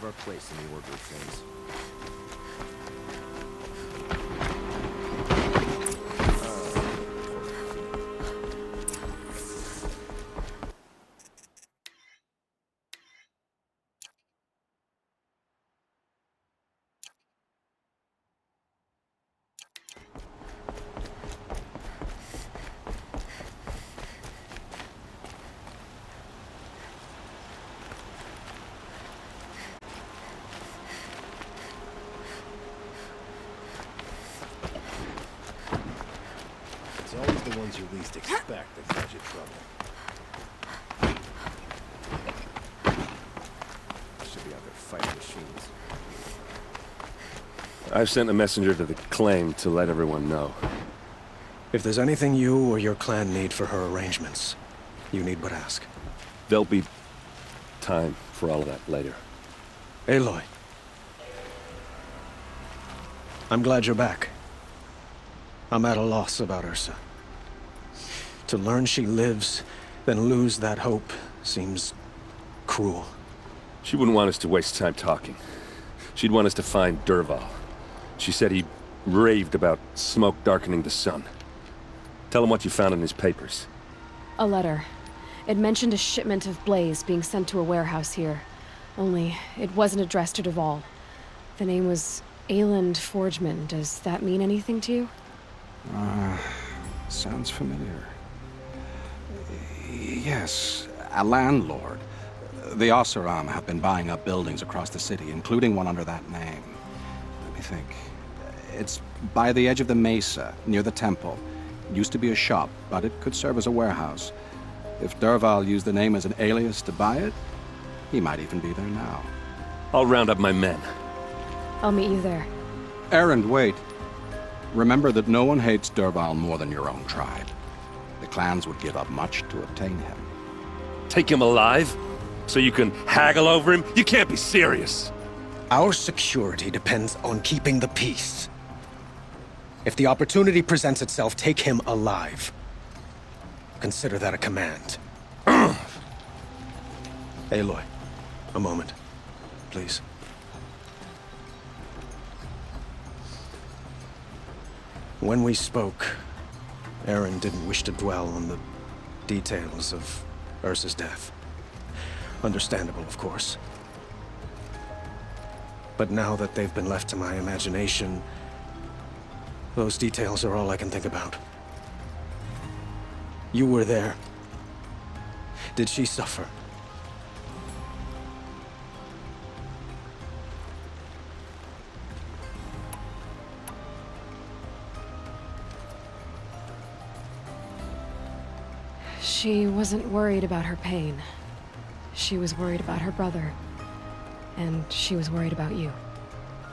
our place in the order of things. It's always the ones you least expect that cause you trouble. Should be out there fighting machines. I've sent a messenger to the claim to let everyone know. If there's anything you or your clan need for her arrangements, you need but ask. There'll be time for all of that later. Aloy. I'm glad you're back. I'm at a loss about Ursa. To learn she lives, then lose that hope, seems cruel. She wouldn't want us to waste time talking. She'd want us to find Dervahl. She said he raved about smoke darkening the sun. Tell him what you found in his papers. A letter. It mentioned a shipment of blaze being sent to a warehouse here. Only, it wasn't addressed to Dervahl. The name was Ayland Forgeman. Does that mean anything to you? Sounds familiar. Yes, a landlord. The Oseram have been buying up buildings across the city, including one under that name. Let me think. It's by the edge of the mesa, near the temple. It used to be a shop, but it could serve as a warehouse. If Dervahl used the name as an alias to buy it, he might even be there now. I'll round up my men. I'll meet you there. Erend, wait. Remember that no one hates Dervahl more than your own tribe. The clans would give up much to obtain him. Take him alive? So you can haggle over him? You can't be serious! Our security depends on keeping the peace. If the opportunity presents itself, take him alive. Consider that a command. Aloy, a moment, please. When we spoke, Erend didn't wish to dwell on the details of Ursa's death. Understandable, of course. But now that they've been left to my imagination, those details are all I can think about. You were there. Did she suffer? She wasn't worried about her pain. She was worried about her brother. And she was worried about you.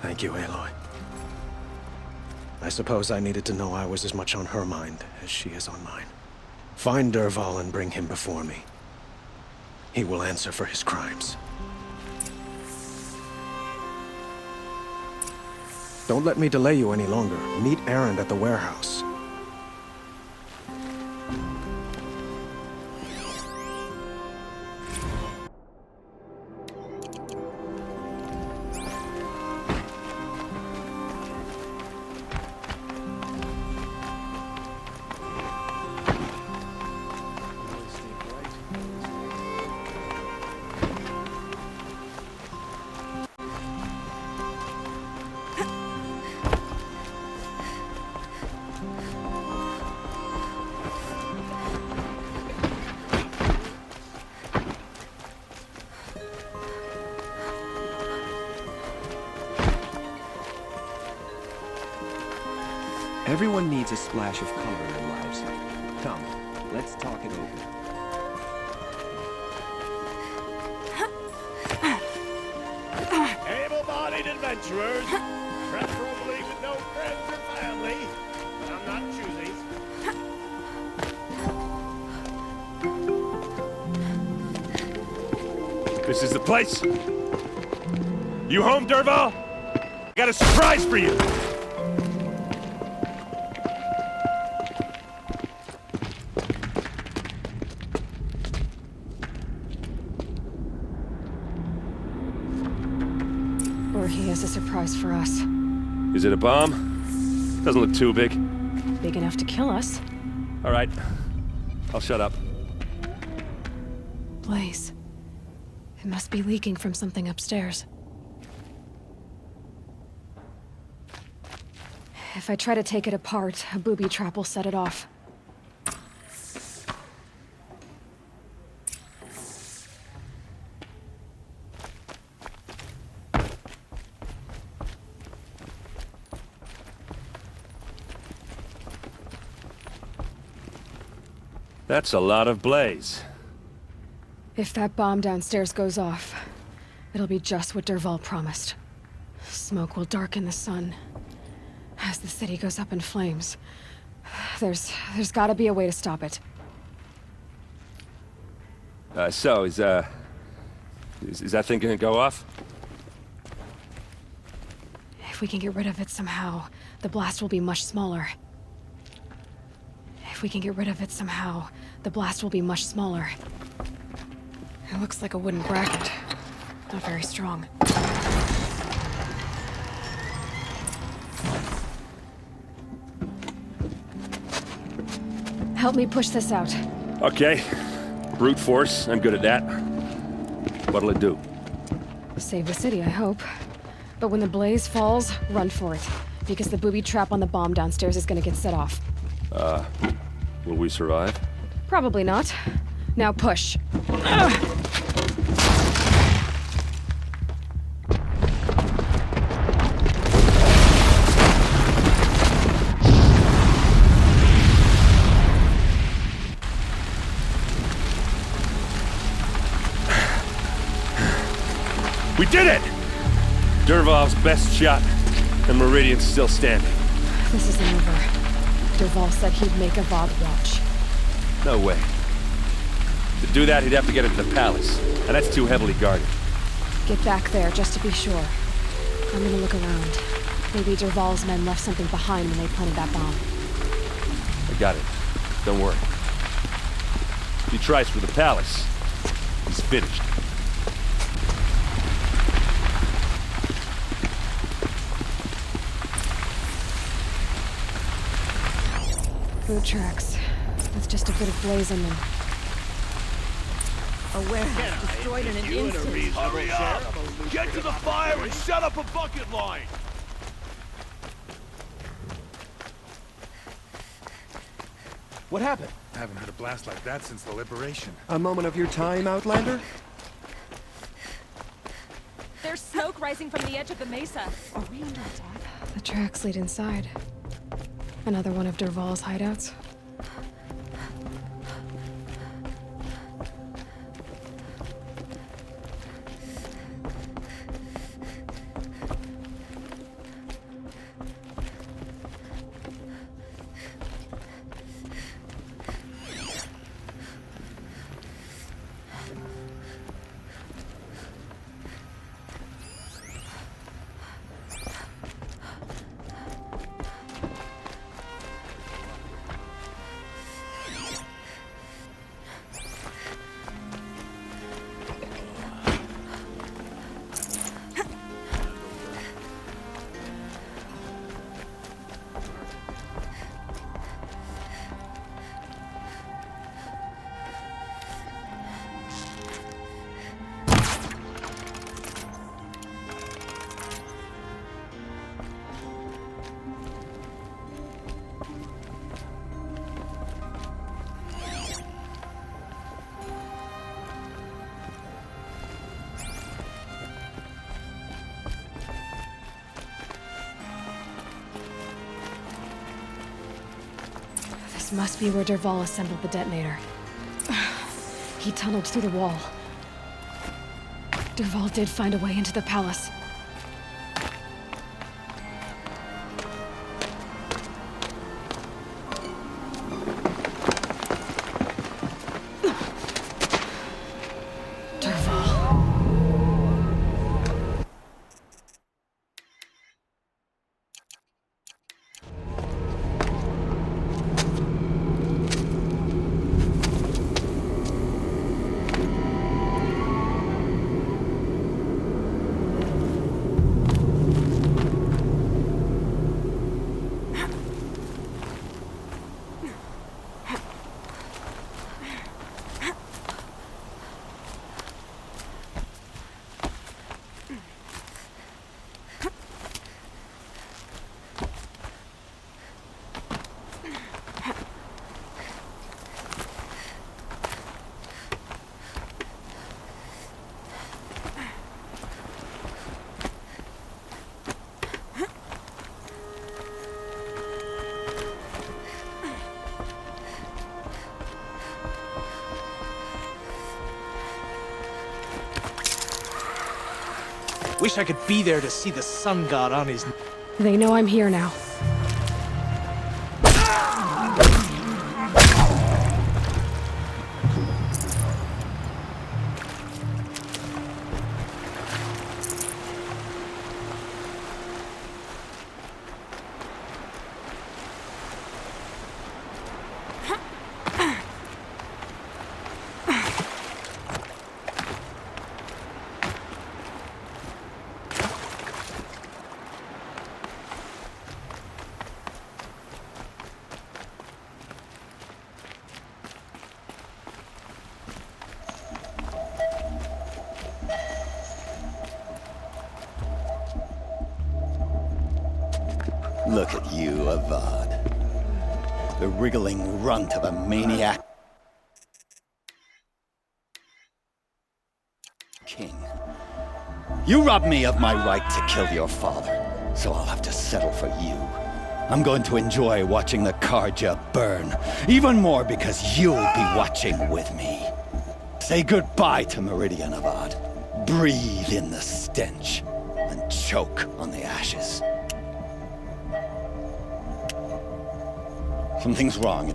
Thank you, Aloy. I suppose I needed to know I was as much on her mind as she is on mine. Find Dervahl and bring him before me. He will answer for his crimes. Don't let me delay you any longer. Meet Erend at the warehouse. Everyone needs a splash of color in their lives. Come, let's talk it over. Able-bodied adventurers, preferably with no friends or family, but I'm not choosy. This is the place! You home, Dervahl? I got a surprise for you! Or he has a surprise for us. Is it a bomb? Doesn't look too big. Big enough to kill us. All right. I'll shut up. Blaze. It must be leaking from something upstairs. If I try to take it apart, a booby trap will set it off. That's a lot of blaze. If that bomb downstairs goes off, it'll be just what Dervahl promised. Smoke will darken the sun. As the city goes up in flames, there's gotta be a way to stop it. So, is that thing gonna go off? If we can get rid of it somehow, the blast will be much smaller. If we can get rid of it somehow, the blast will be much smaller. It looks like a wooden bracket. Not very strong. Help me push this out. Okay. Brute force, I'm good at that. What'll it do? Save the city, I hope. But when the blaze falls, run for it. Because the booby trap on the bomb downstairs is gonna get set off. Will we survive? Probably not. Now push. We did it! Dervahl's best shot, and Meridian's still standing. This isn't over. Dervahl said he'd make Avad watch. No way. To do that, he'd have to get into the palace, and that's too heavily guarded. Get back there, just to be sure. I'm gonna look around. Maybe Dervahl's men left something behind when they planted that bomb. I got it. Don't worry. If he tries for the palace, he's finished. Boot tracks. With just a bit of blaze in them. A warehouse destroyed in an instant. Hurry up! Get to the fire and shut up a bucket line! What happened? I haven't had a blast like that since the liberation. A moment of your time, Outlander? There's smoke rising from the edge of the mesa. Are we under attack? The tracks lead inside. Another one of Dervahl's hideouts. This must be where Dervahl assembled the detonator. He tunneled through the wall. Dervahl did find a way into the palace. Dervahl. wish I could be there to see the sun god on his... They know I'm here now. Look at you, Avad. The wriggling runt of a maniac king. You robbed me of my right to kill your father, so I'll have to settle for you. I'm going to enjoy watching the Carja burn, even more because you'll be watching with me. Say goodbye to Meridian, Avad. Breathe in the stench, and choke on the ashes. Something's wrong.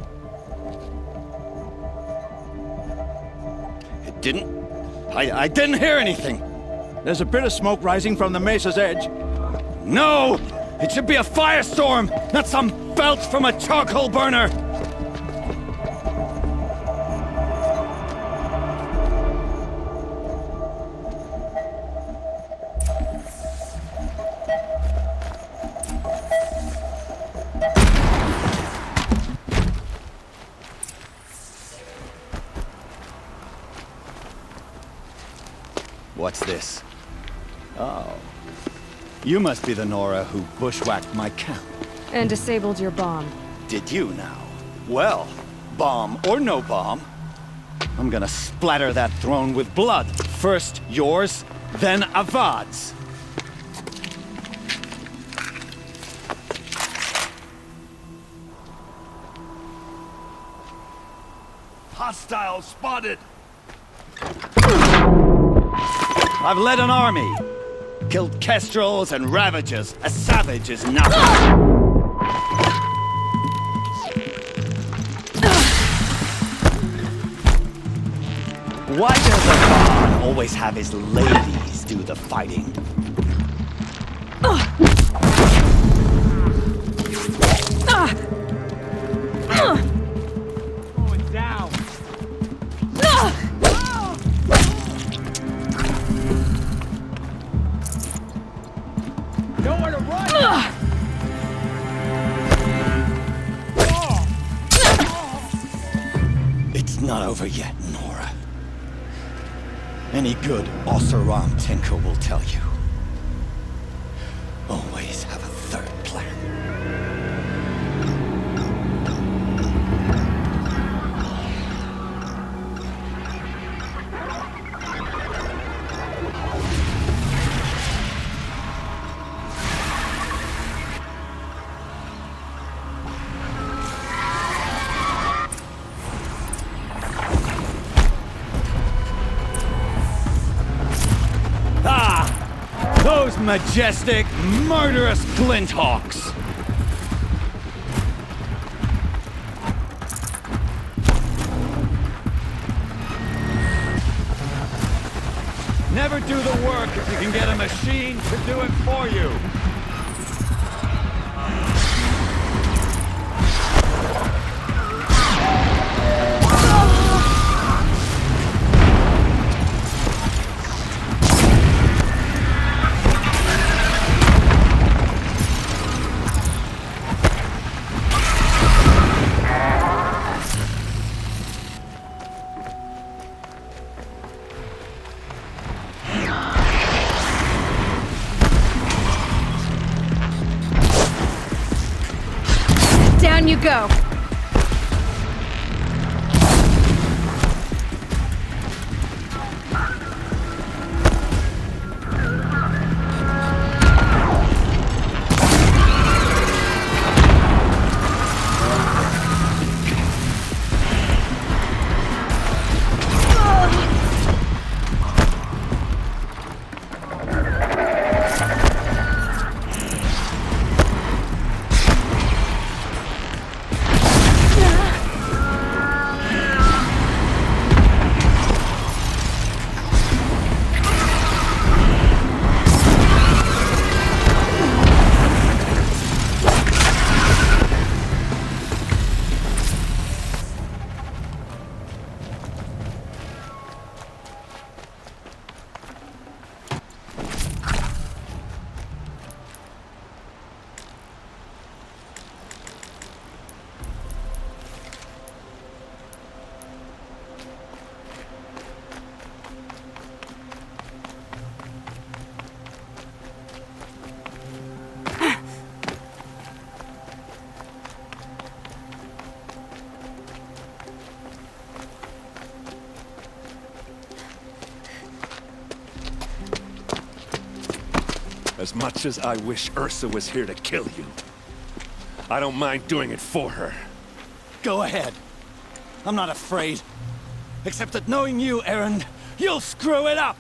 It didn't... I didn't hear anything. There's a bit of smoke rising from the mesa's edge. No! It should be a firestorm, not some belch from a charcoal burner! What's this? Oh. You must be the Nora who bushwhacked my camp. And disabled your bomb. Did you now? Well, bomb or no bomb, I'm gonna splatter that throne with blood. First yours, then Avad's. Hostile spotted! I've led an army. Killed kestrels and ravagers. A savage is nothing. Why does Avad always have his ladies do the fighting? Going down! Nowhere to run! It's not over yet, Nora. Any good Oseram tinker will tell you. Always have a third plan. Those majestic, murderous Glinthawks! Never do the work if you can get a machine to do it for you! Down you go. As much as I wish Ursa was here to kill you, I don't mind doing it for her. Go ahead. I'm not afraid. Except that knowing you, Erend, you'll screw it up!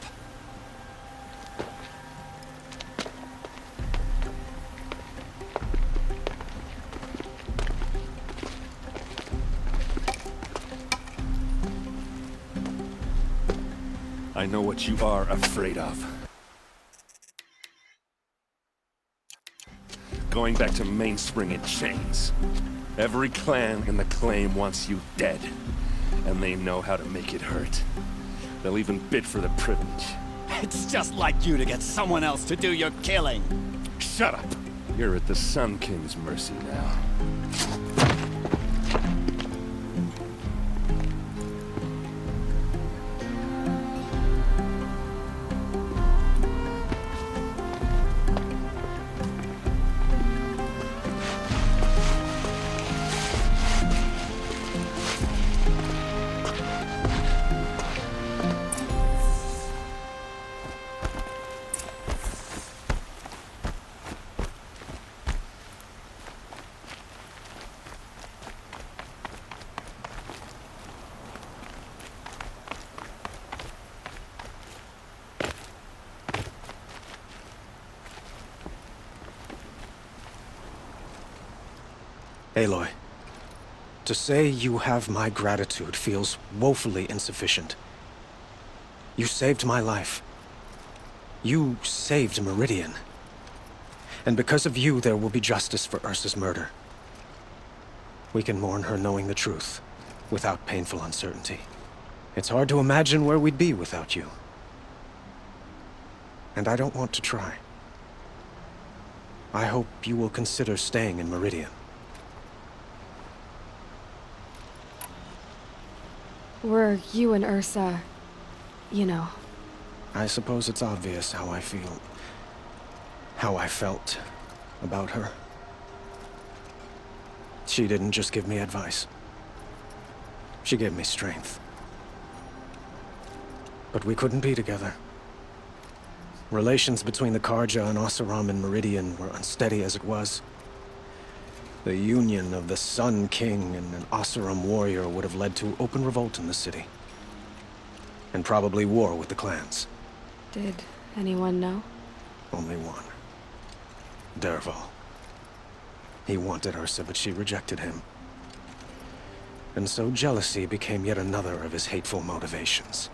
I know what you are afraid of. Going back to Mainspring in chains. Every clan in the claim wants you dead, and they know how to make it hurt. They'll even bid for the privilege. It's just like you to get someone else to do your killing. Shut up! You're at the Sun King's mercy now. Aloy, to say you have my gratitude feels woefully insufficient. You saved my life. You saved Meridian. And because of you, there will be justice for Ursa's murder. We can mourn her knowing the truth, without painful uncertainty. It's hard to imagine where we'd be without you. And I don't want to try. I hope you will consider staying in Meridian. Were you and Ursa, you know? I suppose it's obvious how I feel. How I felt about her. She didn't just give me advice. She gave me strength. But we couldn't be together. Relations between the Carja and Oseram and Meridian were unsteady as it was. The union of the Sun King and an Oseram warrior would have led to open revolt in the city. And probably war with the clans. Did anyone know? Only one. Dervahl. He wanted Ursa, but she rejected him. And so jealousy became yet another of his hateful motivations.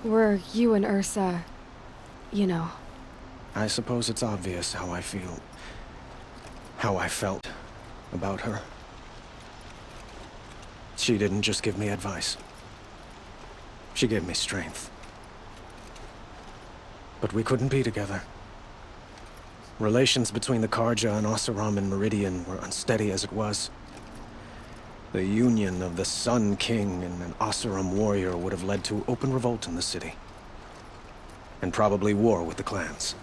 Were you and Ursa, you know? I suppose it's obvious how I feel. How I felt about her. She didn't just give me advice. She gave me strength. But we couldn't be together. Relations between the Carja and Oseram and Meridian were unsteady as it was. The union of the Sun King and an Oseram warrior would have led to open revolt in the city. And probably war with the clans.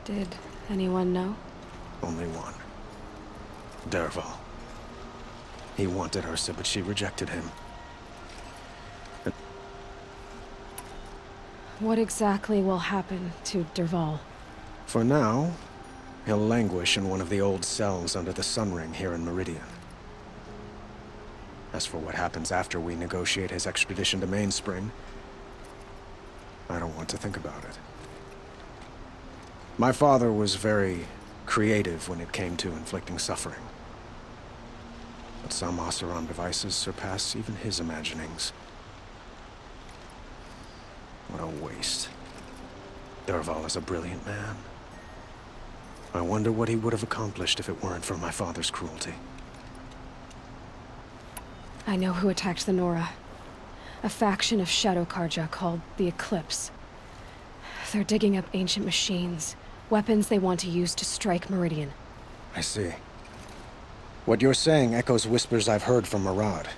Did anyone know? Only one. Dervahl. He wanted Ursa, but she rejected him. What exactly will happen to Dervahl? For now, he'll languish in one of the old cells under the Sun Ring here in Meridian. As for what happens after we negotiate his extradition to Mainspring, I don't want to think about it. My father was very creative when it came to inflicting suffering. But some Oseram devices surpass even his imaginings. What a waste. Dervahl is a brilliant man. I wonder what he would have accomplished if it weren't for my father's cruelty. I know who attacked the Nora. A faction of Shadow Carja called the Eclipse. They're digging up ancient machines, weapons they want to use to strike Meridian. I see. What you're saying echoes whispers I've heard from Murad.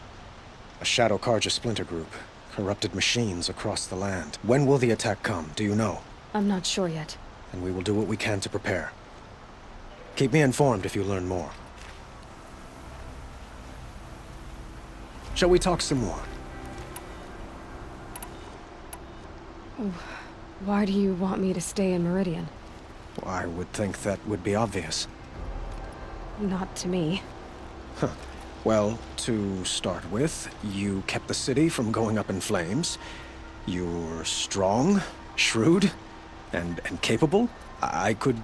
A Shadow Carja splinter group. Corrupted machines across the land. When will the attack come? Do you know? I'm not sure yet. And we will do what we can to prepare. Keep me informed if you learn more. Shall we talk some more? Why do you want me to stay in Meridian? I would think that would be obvious. Not to me. Well, to start with, you kept the city from going up in flames. You're strong, shrewd, and capable. I could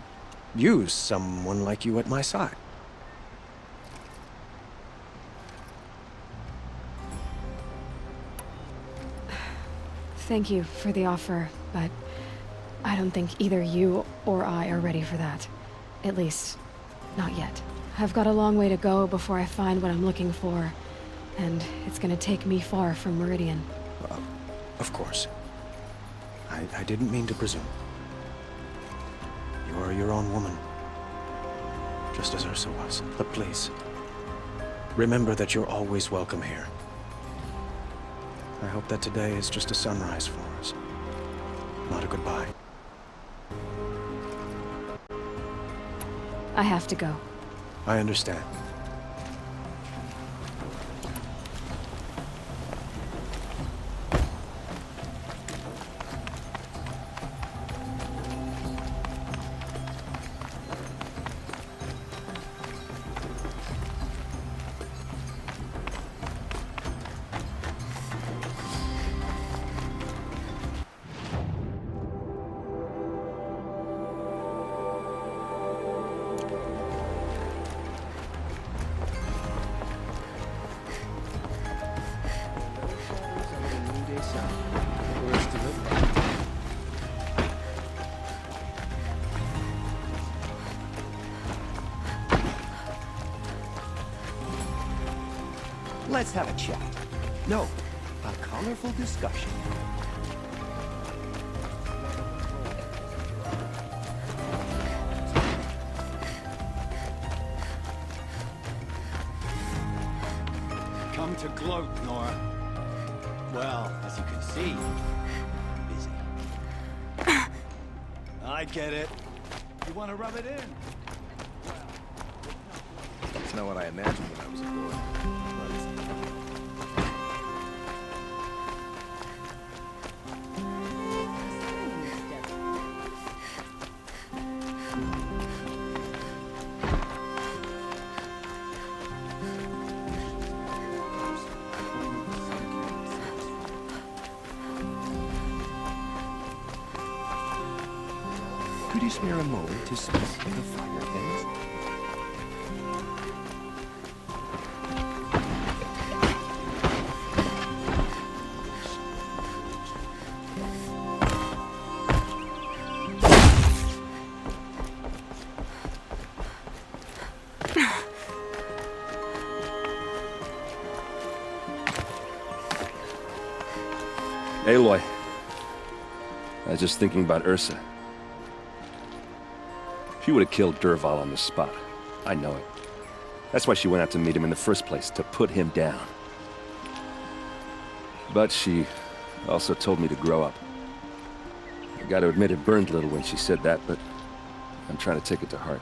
use someone like you at my side. Thank you for the offer, but I don't think either you or I are ready for that. At least, not yet. I've got a long way to go before I find what I'm looking for, and it's gonna take me far from Meridian. Of course. I didn't mean to presume. You are your own woman. Just as Ursa was. But please, remember that you're always welcome here. I hope that today is just a sunrise for us, not a goodbye. I have to go. I understand. Let's have a chat. No, a colorful discussion. Come to gloat, Nora. Well, as you can see, busy. I get it. You want to rub it in? That's not what I imagined when I was a boy. Could you spare a moment to speak to the finer things? Aloy. I was just thinking about Ursa. She would have killed Dervahl on the spot. I know it. That's why she went out to meet him in the first place, to put him down. But she also told me to grow up. I gotta admit it burned a little when she said that, but I'm trying to take it to heart.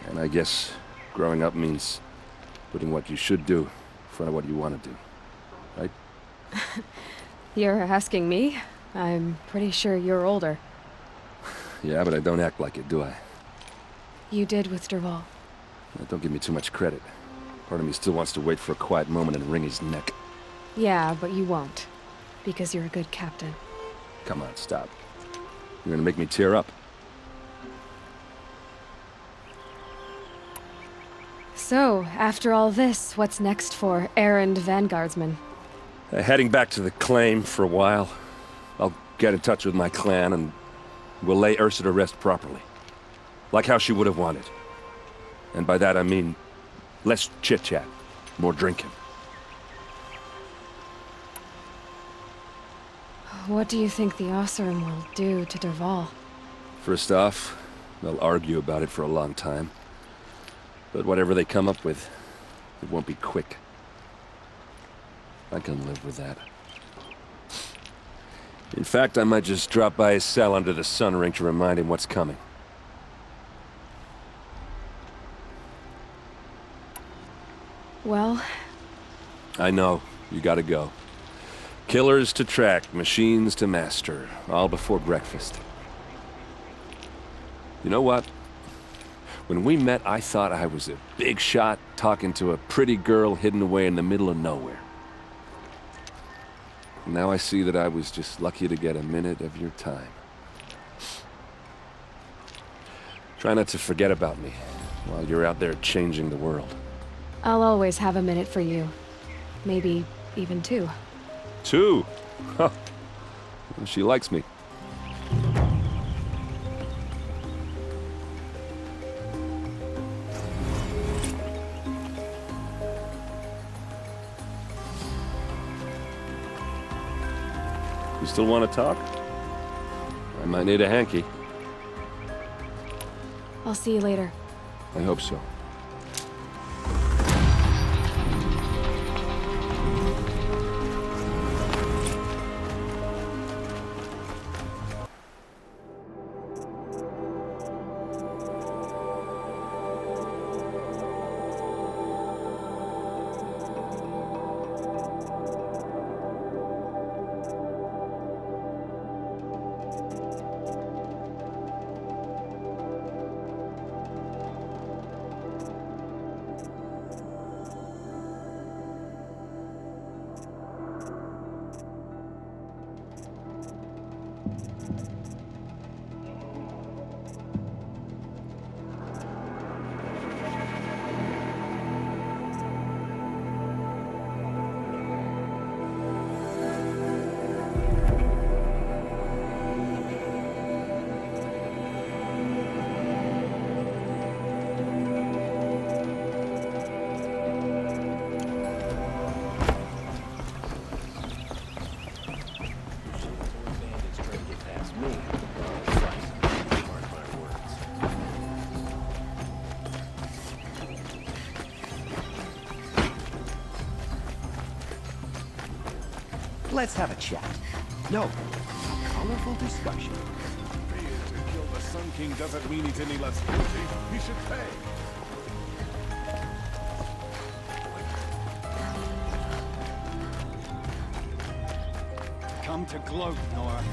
And I guess growing up means putting what you should do in front of what you want to do. Right? You're asking me? I'm pretty sure you're older. Yeah, but I don't act like it, do I? You did with Dervahl. Don't give me too much credit. Part of me still wants to wait for a quiet moment and wring his neck. Yeah, but you won't. Because you're a good captain. Come on, stop. You're gonna make me tear up. So, after all this, what's next for Erend Vanguardsman? Heading back to the claim for a while. I'll get in touch with my clan and we'll lay Ursa to rest properly. Like how she would have wanted. And by that I mean less chit-chat, more drinking. What do you think the Oseram will do to Dervahl? First off, they'll argue about it for a long time. But whatever they come up with, it won't be quick. I can live with that. In fact, I might just drop by his cell under the sun ring to remind him what's coming. Well... I know. You gotta go. Killers to track, machines to master, all before breakfast. You know what? When we met, I thought I was a big shot talking to a pretty girl hidden away in the middle of nowhere. Now I see that I was just lucky to get a minute of your time. Try not to forget about me while you're out there changing the world. I'll always have a minute for you. Maybe even two. 2? Huh. She likes me. You still want to talk? I might need a hanky. I'll see you later. I hope so. Let's have a chat. No, a colorful discussion. To kill the Sun King doesn't mean he's any less guilty. He should pay. Come to gloat, Nora.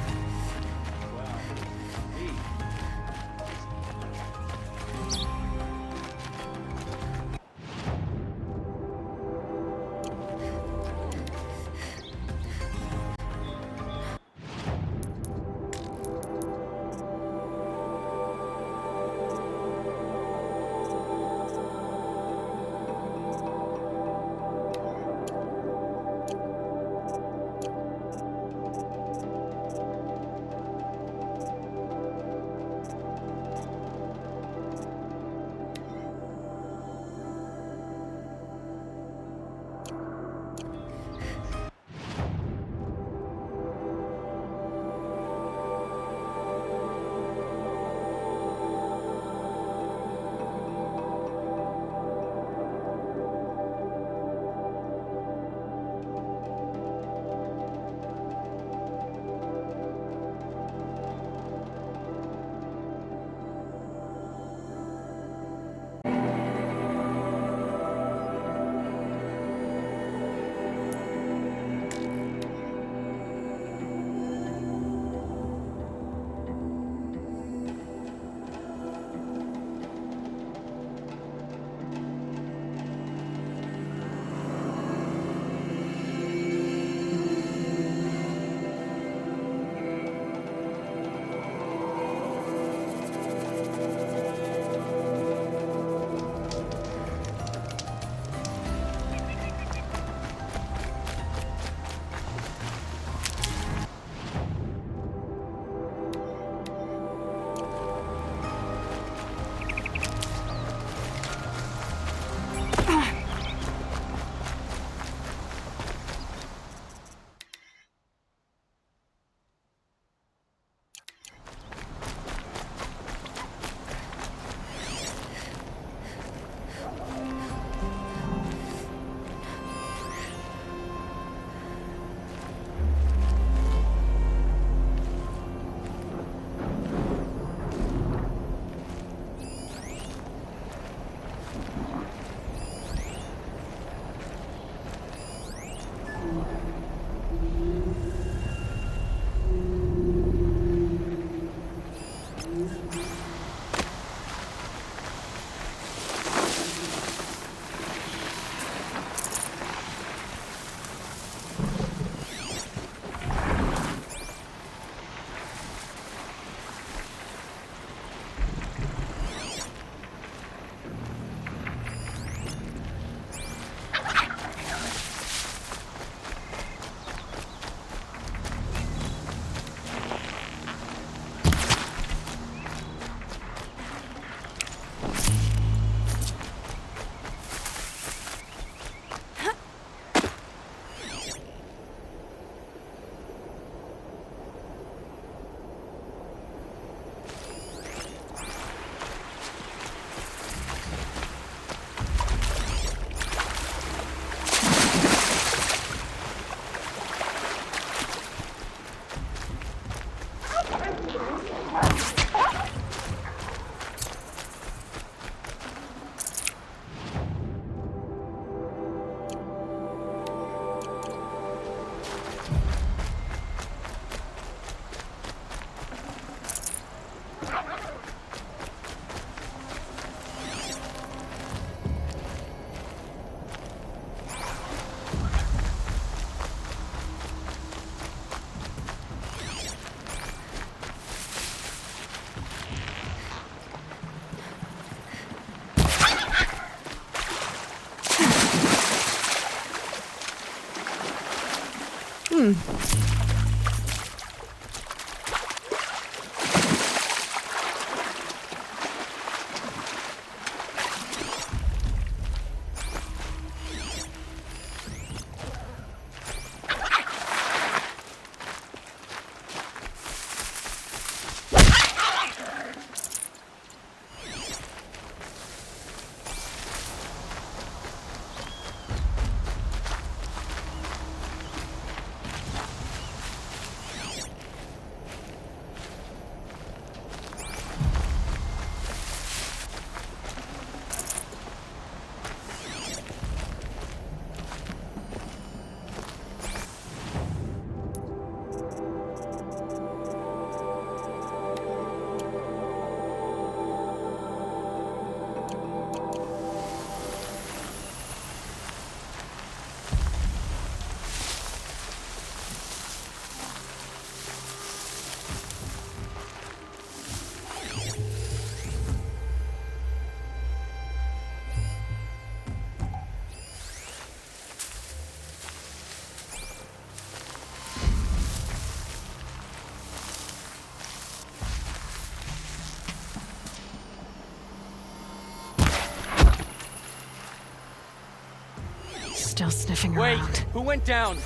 Still sniffing around. Who went down?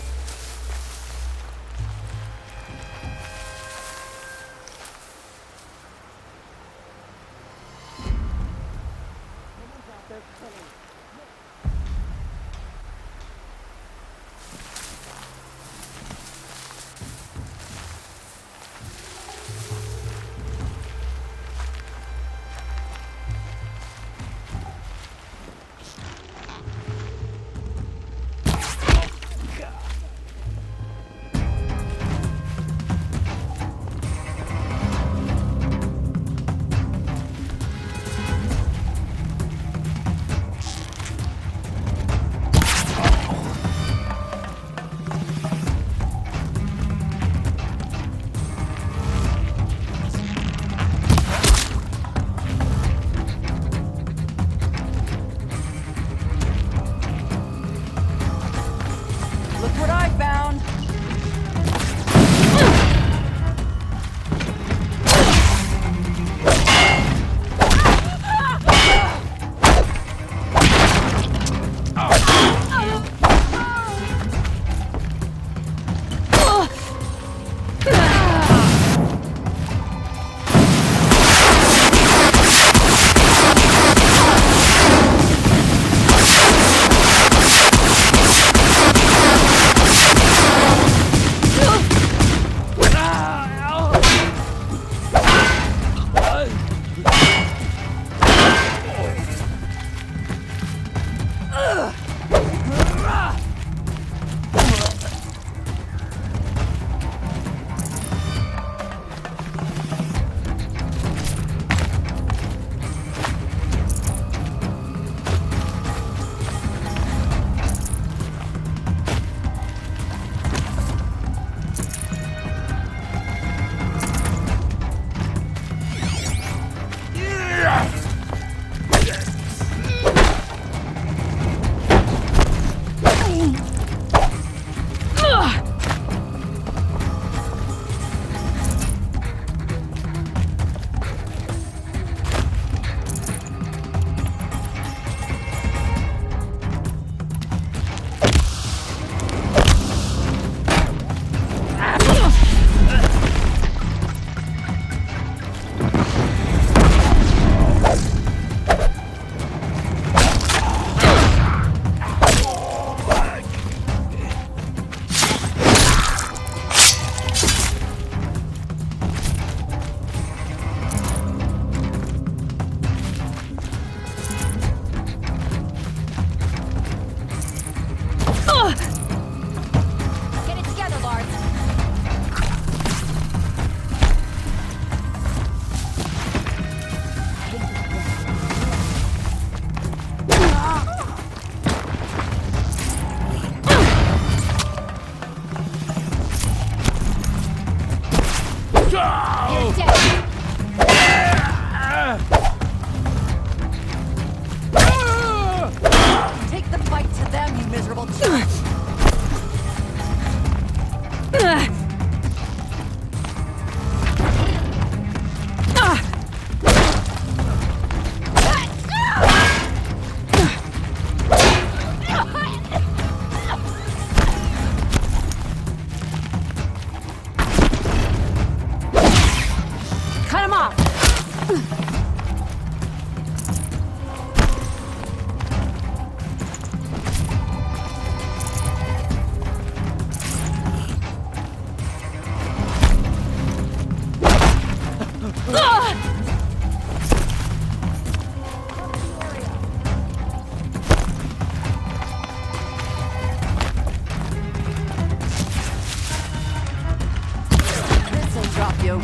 This'll drop you.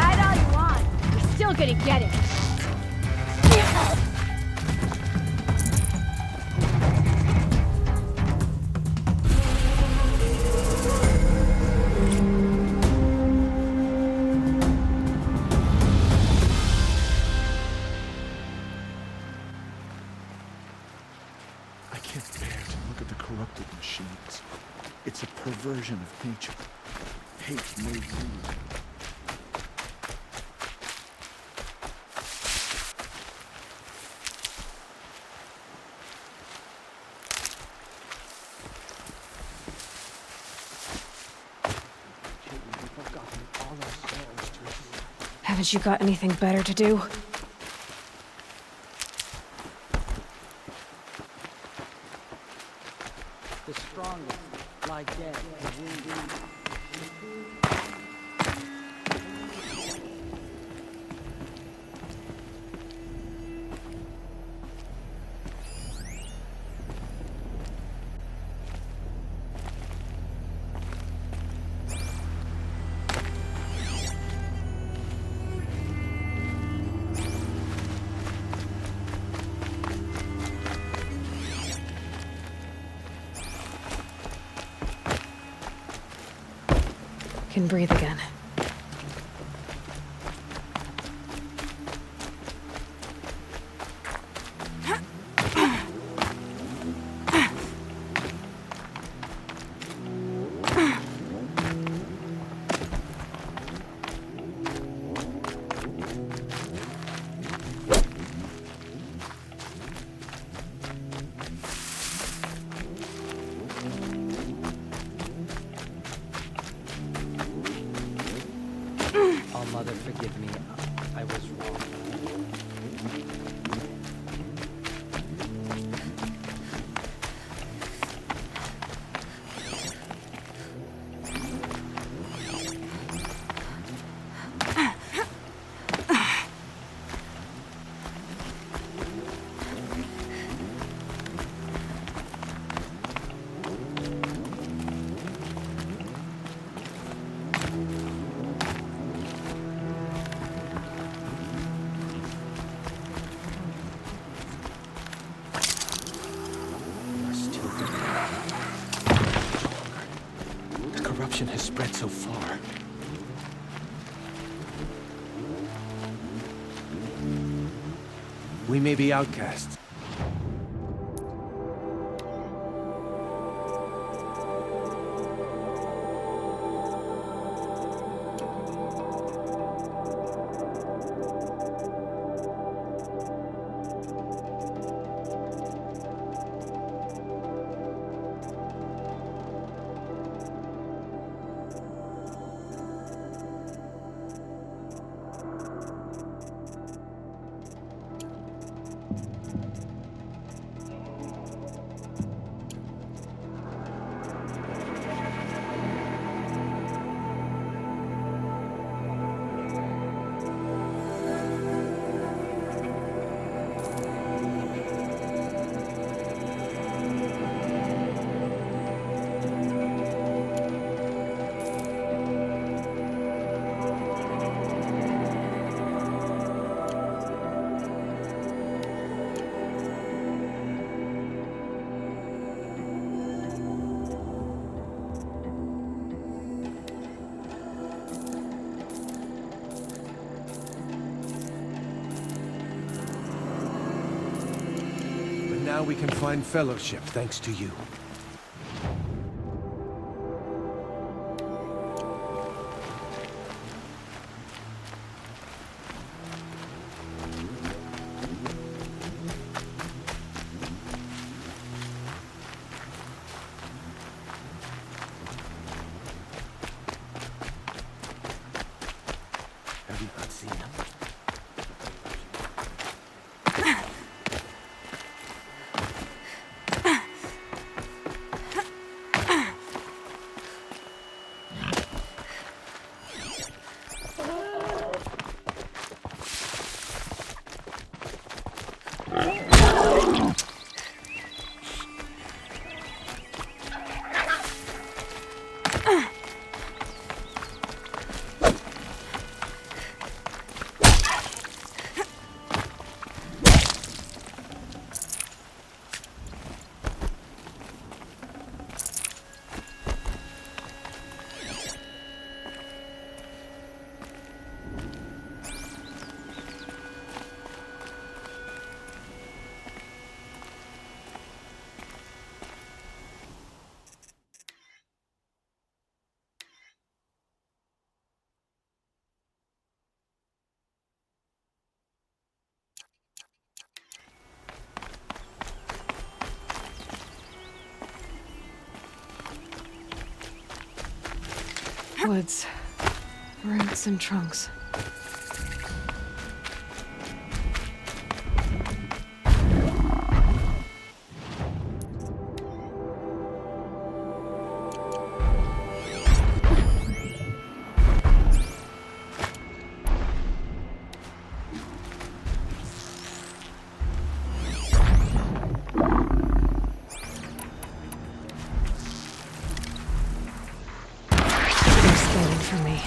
Hide all you want. You're still gonna get it. I can't bear to look at the corrupted machines. It's a perversion of nature. Hate made real. Haven't you got anything better to do? The strongest lie dead and wounded. Can breathe again. Oh, Mother, forgive me. I was wrong. The corruption has spread so far. We may be outcasts. Now we can find fellowship thanks to you. Can't see him. Woods. Roots and trunks. For me.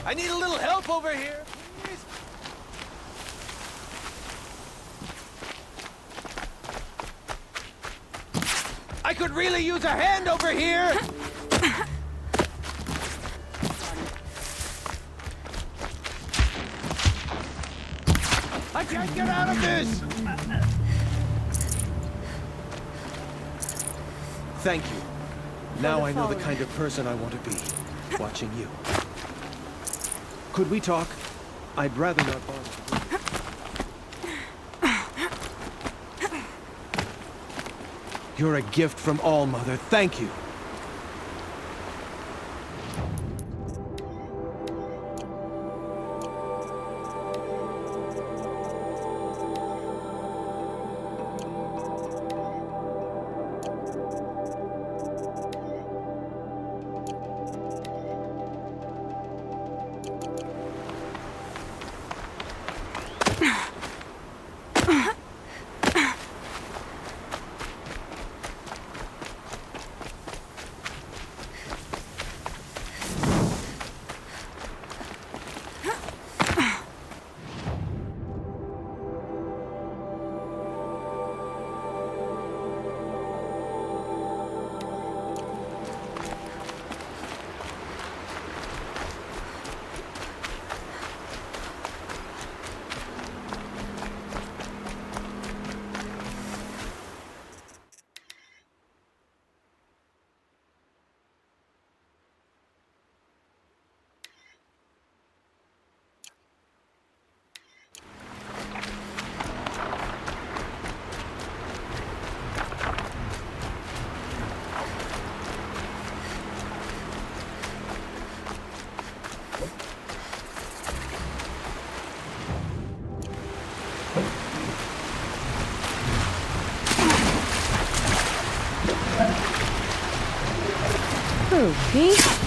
I need a little help over here, please. I could really use a hand over here. I can't get out of this. Thank you. Now I know the kind of person I want to be. Watching you. Could we talk? I'd rather not bother. You're a gift from All-Mother. Thank you. through, Pete.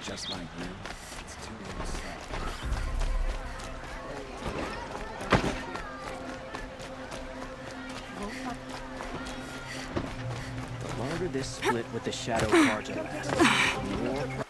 just like you. It's too insane. The longer this split with the Shadow Carja lasts, the more